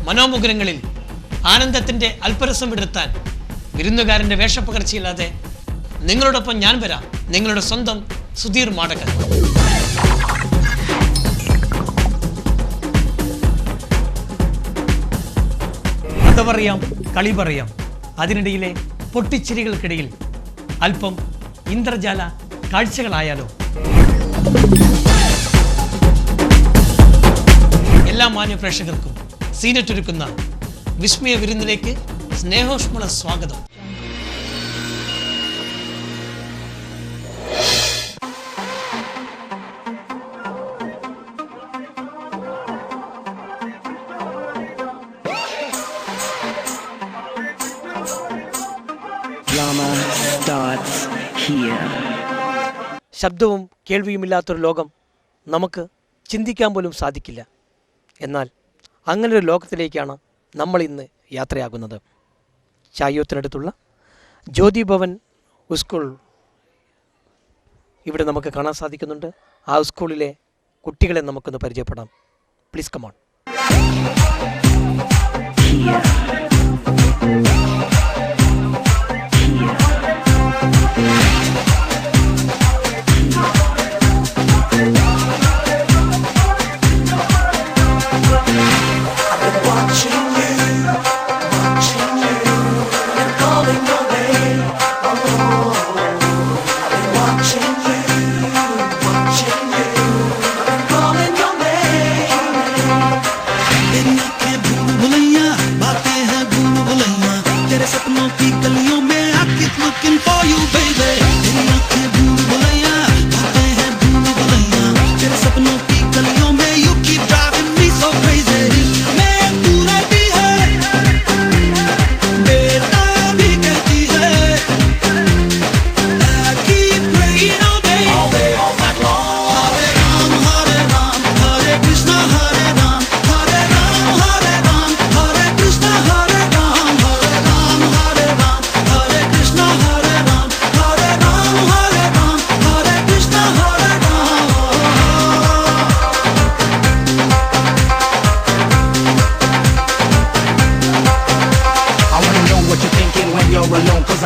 മനോമുകുരങ്ങളിൽ ആനന്ദത്തിന്റെ അല്പരസം വിടർത്താൻ വിരുന്നുകാരന്റെ വേഷപ്പകർച്ചയില്ലാതെ നിങ്ങളോടൊപ്പം ഞാൻ വരാം. നിങ്ങളുടെ സ്വന്തം സുധീർ മാടകൻ. കഥ പറയാം, കളി പറയാം, അതിനിടയിലെ പൊട്ടിച്ചിരികൾക്കിടയിൽ അല്പം ഇന്ദ്രജാല കാഴ്ചകളായാലോ? എല്ലാ മാന്യ പ്രേക്ഷകർക്കും സീനറ്റ് ഒരുക്കുന്ന വിസ്മയ വിരുന്നിലേക്ക് സ്നേഹോഷ്മള സ്വാഗതം. ശബ്ദവും കേൾവിയുമില്ലാത്തൊരു ലോകം നമുക്ക് ചിന്തിക്കാൻ പോലും സാധിക്കില്ല. എന്നാൽ അങ്ങനൊരു ലോകത്തിലേക്കാണ് നമ്മൾ ഇന്ന് യാത്രയാകുന്നത്. ചായോത്തിനടുത്തുള്ള ജ്യോതി ഭവൻ സ്കൂൾ ഇവിടെ നമുക്ക് കാണാൻ സാധിക്കുന്നുണ്ട്. ആ സ്കൂളിലെ കുട്ടികളെ നമുക്കൊന്ന് പരിചയപ്പെടാം. Please come on.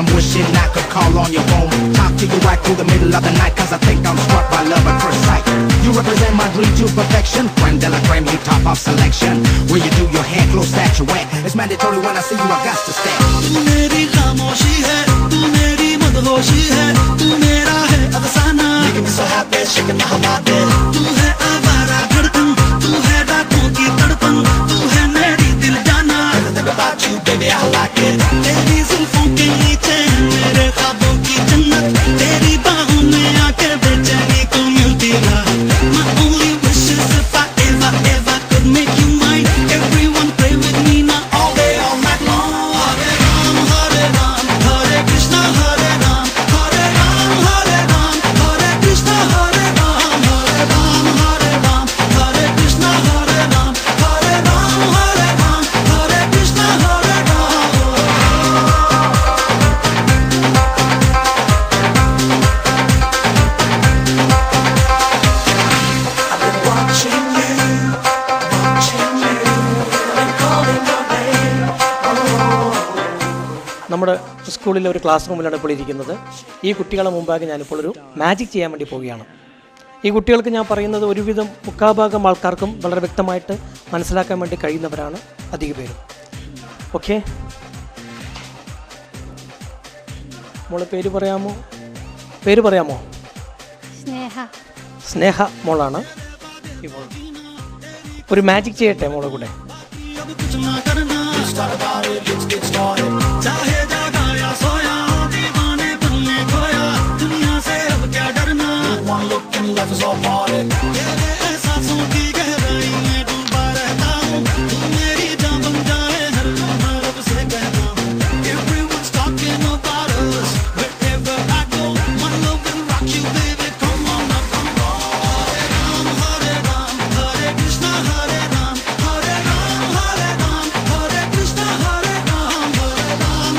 I'm wishing I could call on your phone, talk to you right through the middle of the night, cause I think I'm struck by love at first sight. You represent my dream to perfection, creme de la creme, you top of selection. Where you do your hair, close that you wet. It's mandatory when I see you, I got to stay. Tu meri khamoshi hai, tu meri madhoshi hai, tu mera hai afsana. Making me so happy, shaking my whole body. Tu hai avara dhadkan, tu hai raaton ki tadpan, tu hai meri dil jana. Everything about you, baby, I like it. Teri zulfon ke नीचे मेरे ख्वाबों की जन्नत, तेरी बाहों में आके बेचैनी को मिलती रहा. My only wish is if I ever could make you mine. Everyone pray with me now all day all night long. Hare Ram, Hare Krishna, Hare Ram, Hare Ram, Hare Krishna, Hare Ram, Hare Ram, Hare Krishna, Hare Ram, Hare Ram, Hare Krishna, Hare Ram. നമ്മുടെ സ്കൂളിലെ ഒരു class റൂമിലാണ് ഇപ്പോൾ ഇരിക്കുന്നത്. ഈ കുട്ടികളെ മുമ്പാകെ ഞാനിപ്പോൾ ഒരു മാജിക് ചെയ്യാൻ വേണ്ടി പോവുകയാണ്. ഈ കുട്ടികൾക്ക് ഞാൻ പറയുന്നത് ഒരുവിധം മുക്കാഭാഗം ആൾക്കാർക്കും വളരെ വ്യക്തമായിട്ട് മനസ്സിലാക്കാൻ വേണ്ടി കഴിയുന്നവരാണ് അധിക പേരും. ഓക്കെ, മോളെ പേര് പറയാമോ? സ്നേഹ മോളാണ്. ഇപ്പോൾ ഒരു മാജിക് ചെയ്യട്ടെ മോളെ കൂടെ. Life is all party. एहसासों की गहराई में डूबा रहता हूँ, तू मेरी जान बन जाए हर लम्हा रब से कहता हूँ. Everyone's talking about us, wherever I go, my love will rock you, baby. Come on now, come on. Hare Ram, Hare Krishna, Hare Ram, Hare Ram, Hare Krishna, Hare Ram, Hare Ram,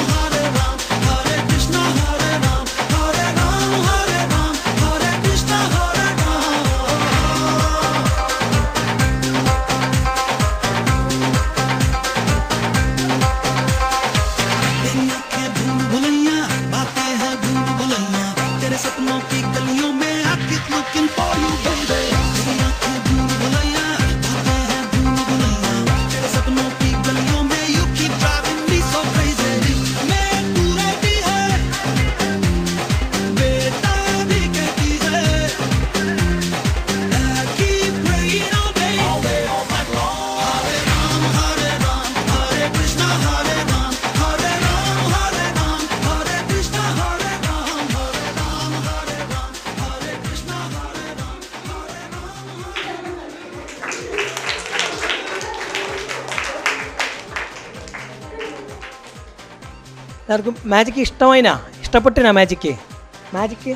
എല്ലാവർക്കും magic ഇഷ്ടമായിനാ? ഇഷ്ടപ്പെട്ടിനാ magic? Magic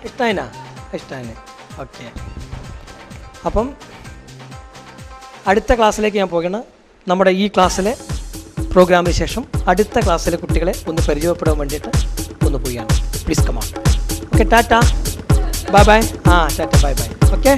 ഇഷ്ടമായിനാ? ഇഷ്ടമായി. Okay, അപ്പം അടുത്ത ക്ലാസ്സിലേക്ക് ഞാൻ പോകണം. നമ്മുടെ ഈ ക്ലാസ്സിലെ പ്രോഗ്രാമിന് ശേഷം അടുത്ത ക്ലാസ്സിലെ കുട്ടികളെ ഒന്ന് പരിചയപ്പെടാൻ വേണ്ടിയിട്ട് ഒന്ന് പോവുകയാണ്. Please come on. Okay, tata, bye bye. Tata, bye bye. Okay.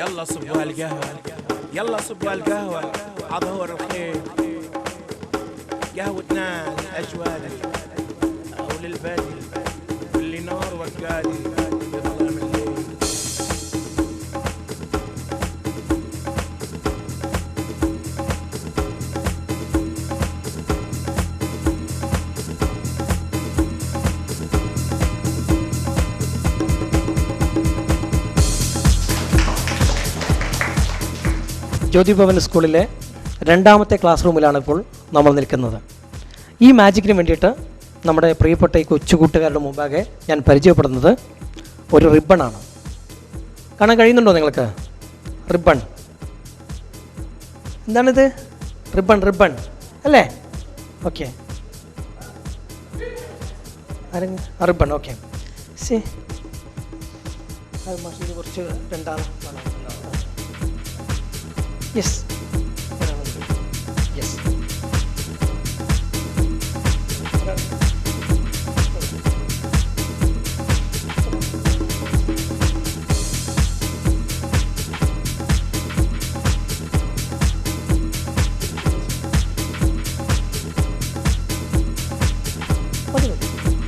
يلا صبوا هالقهوة، يلا صبوا هالقهوة عظهور الخير، قهوتنا الأجواد أو للبادي واللي نار وقادي بظلام الليل. Jyothibhavan സ്കൂളിലെ രണ്ടാമത്തെ ക്ലാസ് റൂമിലാണ് ഇപ്പോൾ നമ്മൾ നിൽക്കുന്നത്. ഈ മാജിക്കിന് വേണ്ടിയിട്ട് നമ്മുടെ പ്രിയപ്പെട്ട ഈ കൊച്ചുകൂട്ടുകാരുടെ മുമ്പാകെ ഞാൻ പരിചയപ്പെടുന്നത് ഒരു റിബണാണ്. കാണാൻ കഴിയുന്നുണ്ടോ നിങ്ങൾക്ക്? റിബൺ എന്താണിത്? റിബൺ അല്ലേ? Okay, ribbon. ഓക്കെ, ശരി. മാഷിന് കുറച്ച് രണ്ടാണ്. Yes, yes.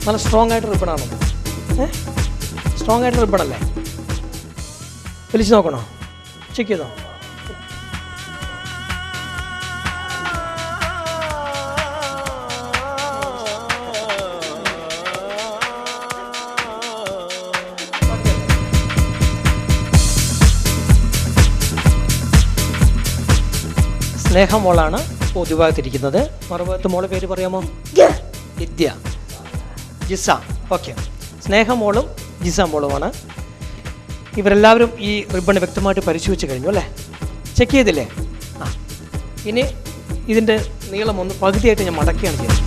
നല്ല സ്ട്രോങ് ആയിട്ട് റിബണാണോ? സ്ട്രോങ് ആയിട്ട് റിബണല്ലേ? വലിച്ചു നോക്കണോ? ചെക്ക് ചെയ്തോ? സ്നേഹമോളാണ് പൊതുവാകത്തിരിക്കുന്നത്. മറുഭാഗത്ത് മോളെ പേര് പറയാമോ? വിദ്യ, ജിസ. ഓക്കെ, സ്നേഹമോളും ജിസ മോളുമാണ്. ഇവരെല്ലാവരും ഈ റിബൺ വ്യക്തമായിട്ട് പരിശോധിച്ച് കഴിഞ്ഞു അല്ലേ? ചെക്ക് ചെയ്തില്ലേ? ഇനി ഇതിൻ്റെ നീളം ഒന്ന് പകുതിയായിട്ട് ഞാൻ മടക്കുകയാണ് ചെയ്യുന്നത്.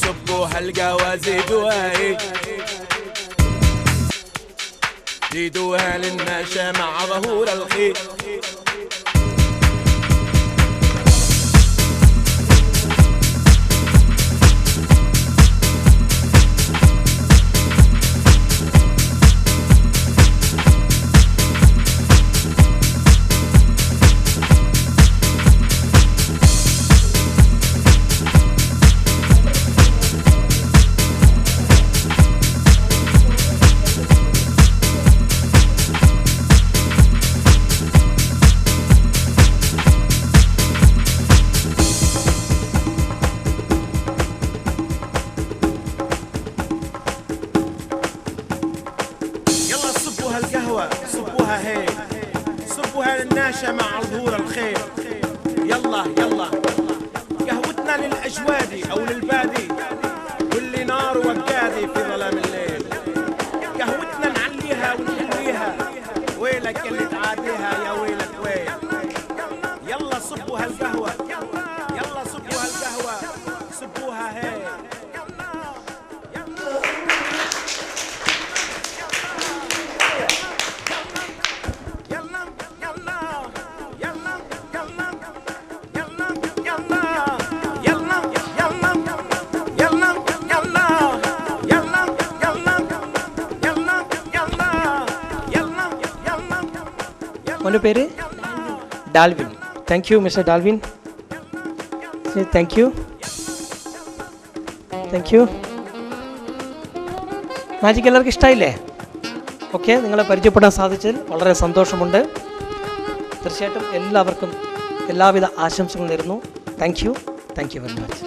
صبوا هالقهوة زيدوها زيدوها للنشا مع ظهور الخير. القهوة صبوها هيك، صبوها للناشا مع ظهور الخير. يلا يلا قهوتنا للأجوادي أو للبادي واللي نار وقادي في ظلام الليل. قهوتنا نعليها ونحليها، ويلك اللي تعاديها يا ويلك ويل. يلا صبوها القهوة، يلا صبوها القهوة، صبوها هيك. മോൻ്റെ പേര് Dalvin. Thank you mister Dalvin. Thank you, thank you. Magic എല്ലാവർക്കും ഇഷ്ടമായില്ലേ? ഓക്കെ, നിങ്ങളെ പരിചയപ്പെടാൻ സാധിച്ചതിൽ വളരെ സന്തോഷമുണ്ട്. തീർച്ചയായിട്ടും എല്ലാവർക്കും എല്ലാവിധ ആശംസകളും നേരുന്നു. Thank you very much.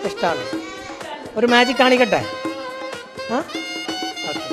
ഇഷ്ടമാണ്. ഒരു മാജിക് കാണിക്കട്ടെ? ആ ഓക്കെ.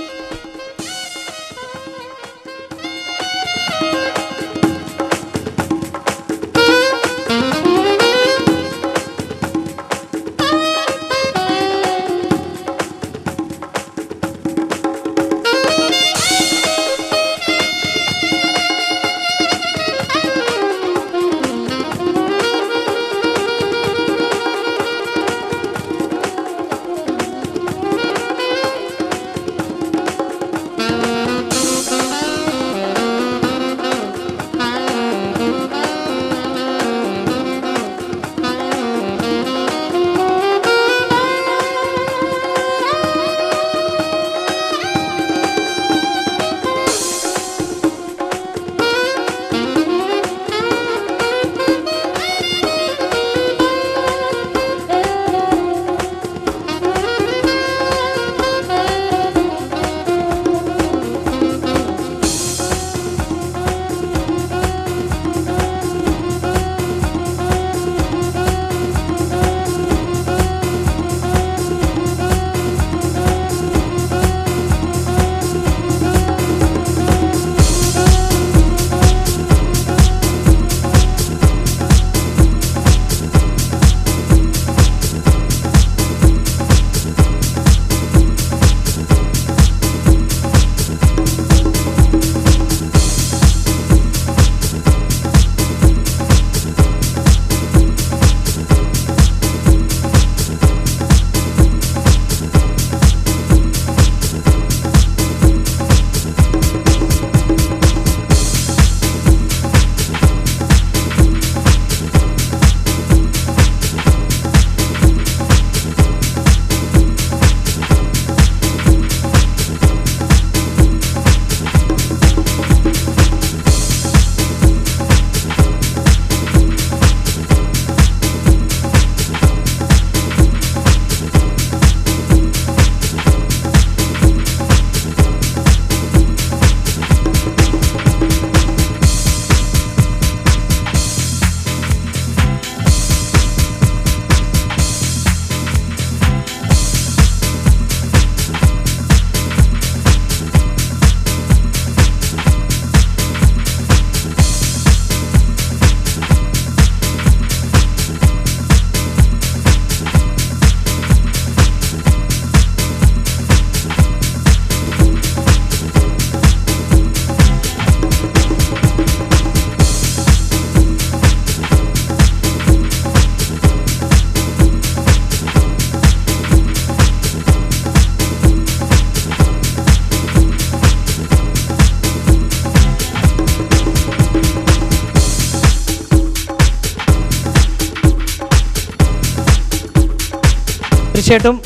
തീർച്ചയായിട്ടും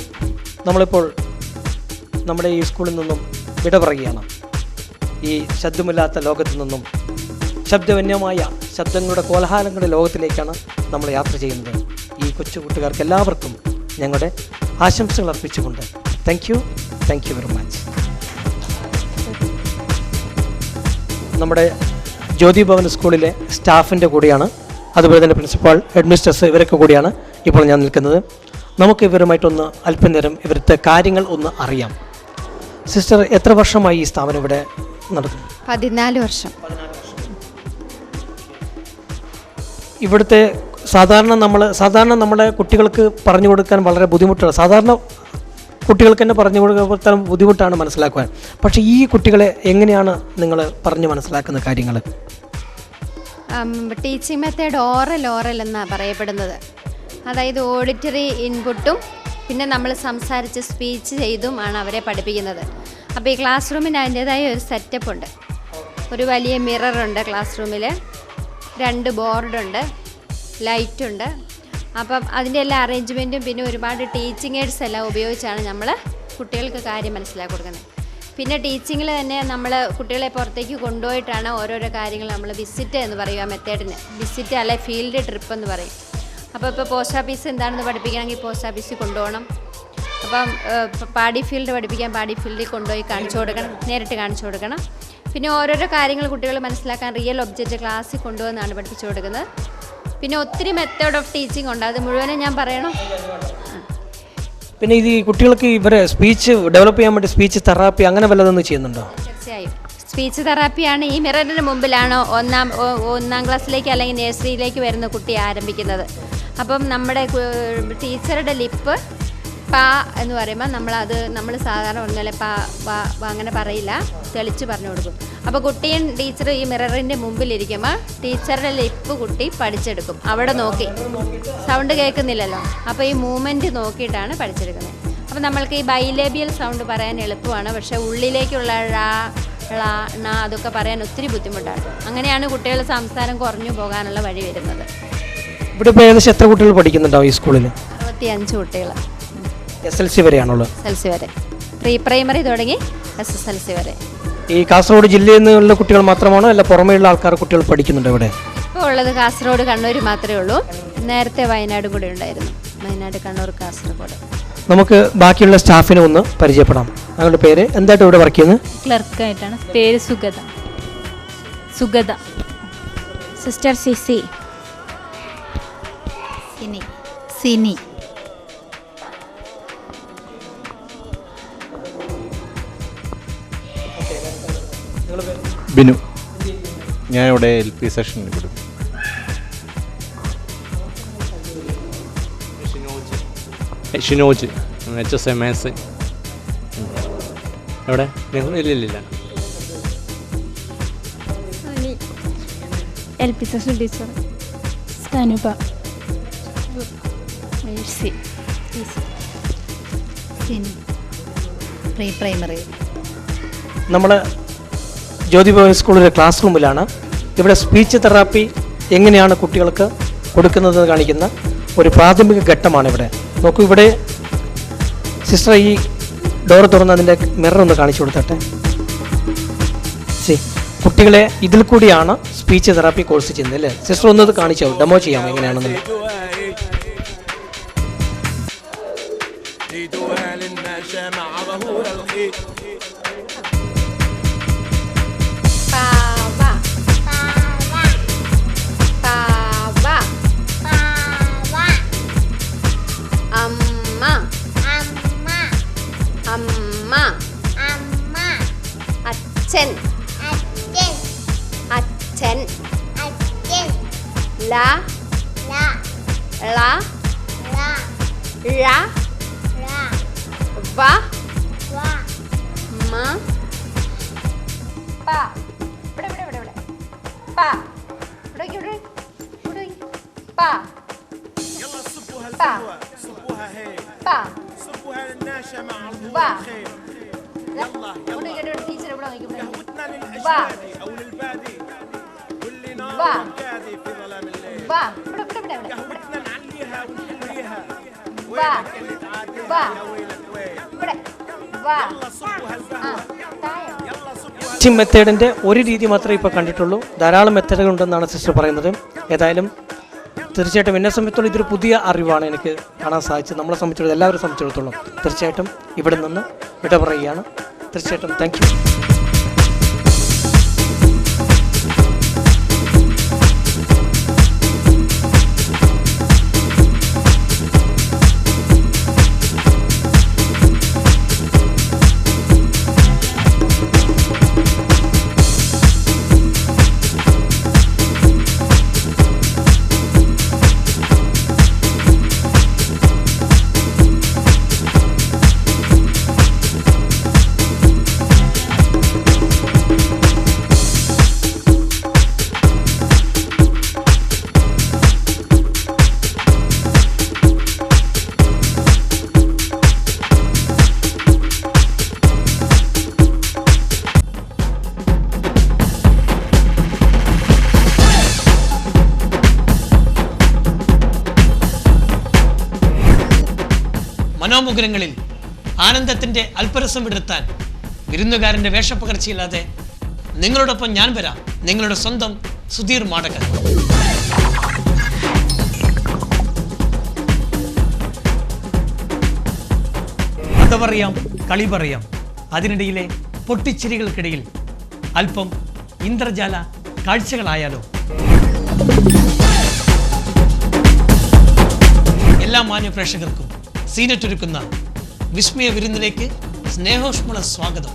നമ്മളിപ്പോൾ നമ്മുടെ ഈ സ്കൂളിൽ നിന്നും വിട പറയുകയാണ്. ഈ ശബ്ദമില്ലാത്ത ലോകത്തു നിന്നും ശബ്ദവന്യമായ ശബ്ദങ്ങളുടെ കോലാഹലങ്ങളുടെ ലോകത്തിലേക്കാണ് നമ്മൾ യാത്ര ചെയ്യുന്നത്. ഈ കൊച്ചു കൂട്ടുകാർക്ക് എല്ലാവർക്കും ഞങ്ങളുടെ ആശംസകൾ അർപ്പിച്ചുകൊണ്ട് താങ്ക് യു വെരി മച്ച്. നമ്മുടെ ജ്യോതി ഭവൻ സ്കൂളിലെ സ്റ്റാഫിൻ്റെ കൂടെയാണ്, അതുപോലെ തന്നെ പ്രിൻസിപ്പാൾ, ഹെഡ്മിസ്റ്റേഴ്സ് ഇവരൊക്കെ കൂടിയാണ് ഇപ്പോൾ ഞാൻ നിൽക്കുന്നത്. നമുക്ക് ഇവരുമായിട്ടൊന്ന് അല്പനേരം ഇവരുടെ കാര്യങ്ങൾ ഒന്ന് അറിയാം. സിസ്റ്റർ, എത്ര വർഷമായി ഈ സ്ഥാപനം ഇവിടെ നടത്തുന്നു? 14 വർഷം. ഇവിടുത്തെ സാധാരണ നമ്മുടെ കുട്ടികൾക്ക് പറഞ്ഞു കൊടുക്കാൻ വളരെ ബുദ്ധിമുട്ടാണ്. സാധാരണ കുട്ടികൾക്ക് തന്നെ പറഞ്ഞു കൊടുക്കാൻ ബുദ്ധിമുട്ടാണ് മനസ്സിലാക്കുവാൻ. പക്ഷേ ഈ കുട്ടികളെ എങ്ങനെയാണ് നിങ്ങൾ പറഞ്ഞു മനസ്സിലാക്കുന്ന കാര്യങ്ങൾ? ടീച്ചിങ് മെത്തേഡ് ഓറൽ എന്നാണ് പറയപ്പെടുന്നത്. അതായത് ഓഡിറ്ററി ഇൻപുട്ടും പിന്നെ നമ്മൾ സംസാരിച്ച് സ്പീച്ച് ചെയ്തും ആണ് അവരെ പഠിപ്പിക്കുന്നത്. അപ്പോൾ ഈ ക്ലാസ് റൂമിന് അതിൻ്റേതായ ഒരു സെറ്റപ്പ് ഉണ്ട്. ഒരു വലിയ മിററുണ്ട് ക്ലാസ് റൂമിൽ, 2 ബോർഡുണ്ട്, ലൈറ്റുണ്ട്. അപ്പം അതിൻ്റെ എല്ലാ അറേഞ്ച്മെൻറ്റും പിന്നെ ഒരുപാട് ടീച്ചിങ് എയ്ഡ്സ് എല്ലാം ഉപയോഗിച്ചാണ് നമ്മൾ കുട്ടികൾക്ക് കാര്യം മനസ്സിലാക്കി കൊടുക്കുന്നത്. പിന്നെ ടീച്ചിങ്ങിൽ തന്നെ നമ്മൾ കുട്ടികളെ പുറത്തേക്ക് കൊണ്ടുപോയിട്ടാണ് ഓരോരോ കാര്യങ്ങൾ നമ്മൾ വിസിറ്റ് എന്ന് പറയും. ആ മെത്തേഡിന് വിസിറ്റ് അല്ലെ ഫീൽഡ് ട്രിപ്പ് എന്ന് പറയും. അപ്പോൾ ഇപ്പോൾ പോസ്റ്റ് ഓഫീസ് എന്താണെന്ന് പഠിപ്പിക്കണമെങ്കിൽ പോസ്റ്റ് ഓഫീസിൽ കൊണ്ടുപോകണം. അപ്പം പാടി ഫീൽഡ് പഠിപ്പിക്കാൻ പാടി ഫീൽഡിൽ കൊണ്ടുപോയി കാണിച്ചു കൊടുക്കണം, നേരിട്ട് കാണിച്ചു കൊടുക്കണം. പിന്നെ ഓരോരോ കാര്യങ്ങൾ കുട്ടികൾ മനസ്സിലാക്കാൻ റിയൽ ഒബ്ജക്റ്റ് ക്ലാസ്സിൽ കൊണ്ടുവന്നാണ് പഠിപ്പിച്ചു കൊടുക്കുന്നത്. പിന്നെ ഒത്തിരി മെത്തേഡ് ഓഫ് ടീച്ചിങ് ഉണ്ട്, അത് മുഴുവനും ഞാൻ പറയണം. പിന്നെ ഇത് കുട്ടികൾക്ക് ഇവരെ സ്പീച്ച് ഡെവലപ്പ് ചെയ്യാൻ വേണ്ടി സ്പീച്ച് തെറാപ്പി അങ്ങനെ വല്ലതൊന്നും ചെയ്യുന്നുണ്ടോ? തീർച്ചയായും സ്പീച്ച് തെറാപ്പിയാണ് ഈ മിററിന് മുമ്പിലാണ് ഒന്നാം ക്ലാസ്സിലേക്ക് അല്ലെങ്കിൽ നഴ്സറിയിലേക്ക് വരുന്ന കുട്ടി ആരംഭിക്കുന്നത്. അപ്പം നമ്മുടെ ടീച്ചറുടെ ലിപ്പ് പാ എന്ന് പറയുമ്പോൾ നമ്മൾ സാധാരണ പറഞ്ഞാൽ പാ വാ അങ്ങനെ പറയില്ല, തെളിച്ച് പറഞ്ഞു കൊടുക്കും. അപ്പോൾ കുട്ടിയും ടീച്ചർ ഈ മിററിൻ്റെ മുമ്പിലിരിക്കുമ്പോൾ ടീച്ചറുടെ ലിപ്പ് കുട്ടി പഠിച്ചെടുക്കും. അവിടെ നോക്കി, സൗണ്ട് കേൾക്കുന്നില്ലല്ലോ, അപ്പോൾ ഈ മൂവ്മെൻറ്റ് നോക്കിയിട്ടാണ് പഠിച്ചെടുക്കുന്നത്. അപ്പോൾ നമ്മൾക്ക് ഈ ബൈലേബിയൽ സൗണ്ട് പറയാൻ എളുപ്പമാണ്, പക്ഷേ ഉള്ളിലേക്കുള്ള ഴ ള ണ അതൊക്കെ പറയാൻ ഒത്തിരി ബുദ്ധിമുട്ടാണ്. അങ്ങനെയാണ് കുട്ടികളുടെ സംസാരം കുറഞ്ഞു പോകാനുള്ള വഴി വരുന്നത്. ഇവിടെ ഇപ്പോൾ ഏകദേശം എത്ര കുട്ടികൾ പഠിക്കുന്നുണ്ടാവും ഈ സ്കൂളിൽ? 65 കുട്ടികൾ. SLC വരെയാണുള്ളത്? SLC വരെ, പ്രീ പ്രൈമറി തുടങ്ങി SSLC വരെ. ഈ കാസർഗോഡ് ജില്ലയിൽ നിന്നുള്ള കുട്ടികൾ മാത്രമാണോ അല്ല പുറമേയുള്ള ആൾക്കാർ കുട്ടികൾ പഠിക്കുന്നുണ്ട് ഇവിടെ? ഇപ്പോൾ ഉള്ളത് കാസർഗോഡ്, കണ്ണൂർ മാത്രമേ ഉള്ളൂ. നേരത്തെ വയനാട് കൂടെ ഉണ്ടായിരുന്നു. വയനാട്, കണ്ണൂർ, കാസർഗോഡ്. നമുക്ക് ബാക്കിയുള്ള സ്റ്റാഫിനെ ഒന്ന് പരിചയപ്പെടാം. ഞങ്ങളുടെ പേര് എന്തായിട്ട് ഇവിടെ വർക്ക് ചെയ്യുന്നത്? ക്ലർക്കായിട്ടാണ്. പേര് സുഗത. സിസ്റ്റർ സിനി. ബിനു. ഞാനിവിടെ LP സെക്ഷനിൽ കൊടുക്കും. ഷിനോജ് HSMS. എവിടെ? ഇല്ല. LP സെക്ഷൻ ടീച്ചർ സ്കാനുപ. Pre primary. നമ്മൾ ജ്യോതി ഭവൻ സ്കൂളിലെ ക്ലാസ് റൂമിലാണ്. ഇവിടെ സ്പീച്ച് തെറാപ്പി എങ്ങനെയാണ് കുട്ടികൾക്ക് കൊടുക്കുന്നത് കാണിക്കുന്ന ഒരു പ്രാഥമിക ഘട്ടമാണ് ഇവിടെ. നോക്കൂ, ഇവിടെ സിസ്റ്റർ ഈ ഡോർ തുറന്ന് അതിൻ്റെ മിറർ ഒന്ന് കാണിച്ചു കൊടുത്തട്ടെ. കുട്ടികളെ ഇതിൽ കൂടിയാണ് സ്പീച്ച് തെറാപ്പി കോഴ്സ് ചെയ്യുന്നത് അല്ലേ? സിസ്റ്റർ ഒന്നത് കാണിച്ചോ, ഡെമോ ചെയ്യാമോ എങ്ങനെയാണെന്ന്? അച്ഛൻ. ല ള ഴ വ മ പ. ഇവിടെ പ. പ. يلا صبوا هالقهوة، صبوها هيك، പ. صبوها للناشا مع ظهور با. الخير. يلا ടീച്ചർ ഇവിടെ നോക്കി. قهوتنا للأجوادي أو للبادي واللي نار كادي في ظلام الليل. വാ. قهوتنا نعليها ونحليها وينك اللي تعادي ടീച്ചിങ് മെത്തേഡിൻ്റെ ഒരു രീതി മാത്രമേ ഇപ്പോൾ കണ്ടിട്ടുള്ളൂ. ധാരാളം മെത്തേഡുകൾ ഉണ്ടെന്നാണ് സിസ്റ്റർ പറയുന്നത്. ഏതായാലും തീർച്ചയായിട്ടും എന്നെ സംബന്ധിച്ചിടത്തോളം ഇതൊരു പുതിയ അറിവാണ് എനിക്ക് കാണാൻ സാധിച്ചത്. നമ്മളെ സംബന്ധിച്ചിടത്തോളം എല്ലാവരും സംബന്ധിച്ചിടത്തോളം തീർച്ചയായിട്ടും ഇവിടെ നിന്ന് വിട പറയുകയാണ്. തീർച്ചയായിട്ടും താങ്ക് യു. മനോമുകുരങ്ങളിൽ ആനന്ദത്തിൻ്റെ അല്പരസം വിടർത്താൻ വിരുന്നുകാരൻ്റെ വേഷപ്പകർച്ചയില്ലാതെ നിങ്ങളോടൊപ്പം ഞാൻ വരാം. നിങ്ങളുടെ സ്വന്തം സുധീർ മാടകൻ. കഥ പറയാം, കളി പറയാം. അതിനിടയിലെ പൊട്ടിച്ചിരികൾക്കിടയിൽ അല്പം ഇന്ദ്രജാല കാഴ്ചകളായാലോ? എല്ലാ മാന്യ പ്രേക്ഷകർക്കും സീനറ്റ് ഒരുക്കുന്ന വിസ്മയ വിരുന്നിലേക്ക് സ്നേഹോഷ്മള സ്വാഗതം.